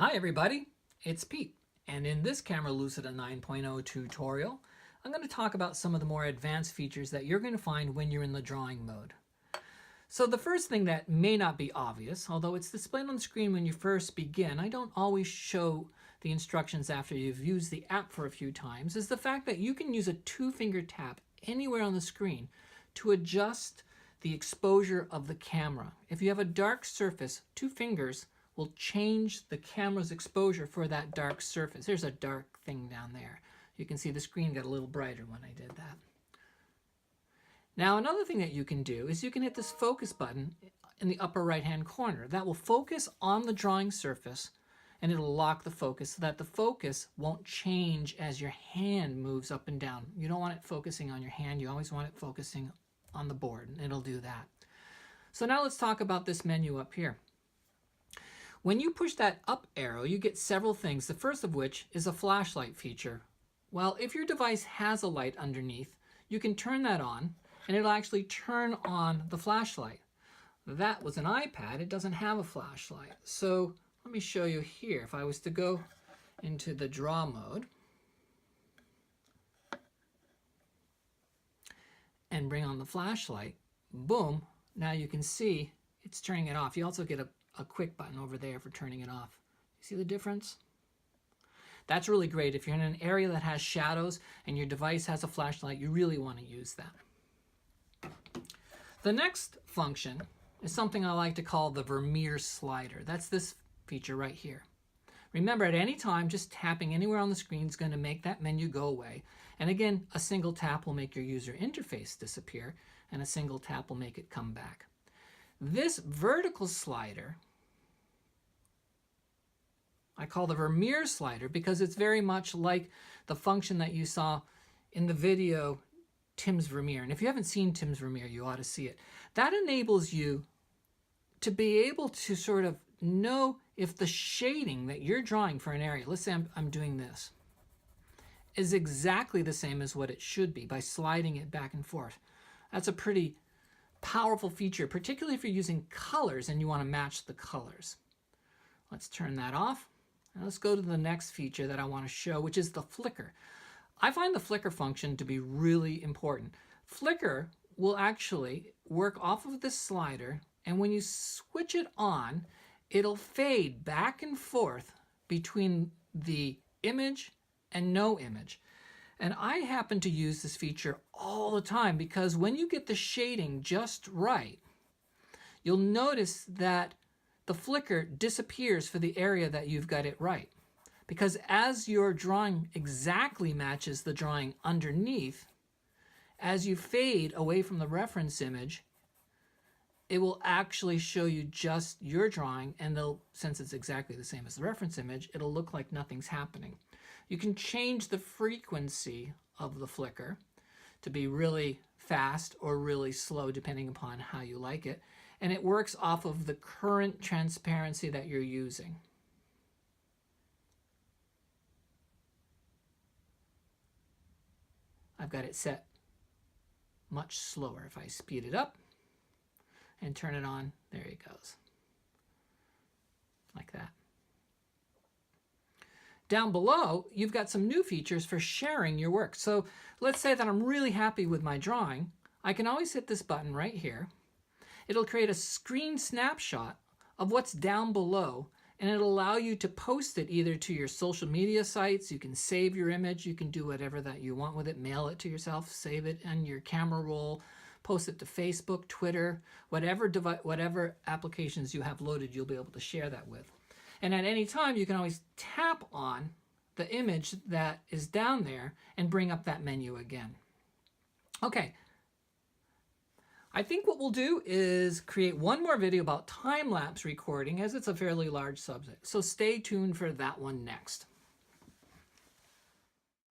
Hi everybody, it's Pete, and in this camera Lucida 9.0 tutorial, I'm going to talk about some of the more advanced features that you're going to find when you're in the drawing mode. So the first thing that may not be obvious, although it's displayed on the screen when you first begin, I don't always show the instructions after you've used the app for a few times, is the fact that you can use a two-finger tap anywhere on the screen to adjust the exposure of the camera. If you have a dark surface, two fingers will change the camera's exposure for that dark surface. There's a dark thing down there. You can see the screen got a little brighter when I did that. Now another thing that you can do is you can hit this focus button in the upper right hand corner. That will focus on the drawing surface and it'll lock the focus so that the focus won't change as your hand moves up and down. You don't want it focusing on your hand, you always want it focusing on the board, and it'll do that. So now let's talk about this menu up here. When you push that up arrow, you get several things, the first of which is a flashlight feature. Well, if your device has a light underneath, you can turn that on, and it'll actually turn on the flashlight. That was an iPad, it doesn't have a flashlight. So let me show you here. If I was to go into the draw mode and bring on the flashlight, boom, now you can see it's turning it off. You also get a quick button over there for turning it off. You see the difference? That's really great. If you're in an area that has shadows and your device has a flashlight, you really want to use that. The next function is something I like to call the Vermeer Slider. That's this feature right here. Remember, at any time, just tapping anywhere on the screen is going to make that menu go away. And again, a single tap will make your user interface disappear, and a single tap will make it come back. This vertical slider, I call the Vermeer Slider because it's very much like the function that you saw in the video Tim's Vermeer. And if you haven't seen Tim's Vermeer, you ought to see it. That enables you to be able to sort of know if the shading that you're drawing for an area, let's say I'm doing this, is exactly the same as what it should be by sliding it back and forth. That's a pretty powerful feature, particularly if you're using colors and you want to match the colors. Let's turn that off. Now let's go to the next feature that I want to show, which is the flicker. I find the flicker function to be really important. Flicker will actually work off of this slider, and when you switch it on, it'll fade back and forth between the image and no image. And I happen to use this feature all the time because when you get the shading just right, you'll notice that the flicker disappears for the area that you've got it right. Because as your drawing exactly matches the drawing underneath, as you fade away from the reference image, it will actually show you just your drawing, and since it's exactly the same as the reference image, it'll look like nothing's happening. You can change the frequency of the flicker to be really fast or really slow depending upon how you like it, and it works off of the current transparency that you're using. I've got it set much slower. If I speed it up and turn it on, there it goes, like that. Down below, you've got some new features for sharing your work. So let's say that I'm really happy with my drawing. I can always hit this button right here. It'll create a screen snapshot of what's down below, and it'll allow you to post it either to your social media sites. You can save your image. You can do whatever that you want with it, mail it to yourself, save it on your camera roll, post it to Facebook, Twitter, whatever applications you have loaded, you'll be able to share that with. And at any time, you can always tap on the image that is down there and bring up that menu again. Okay, I think what we'll do is create one more video about time-lapse recording, as it's a fairly large subject. So stay tuned for that one next.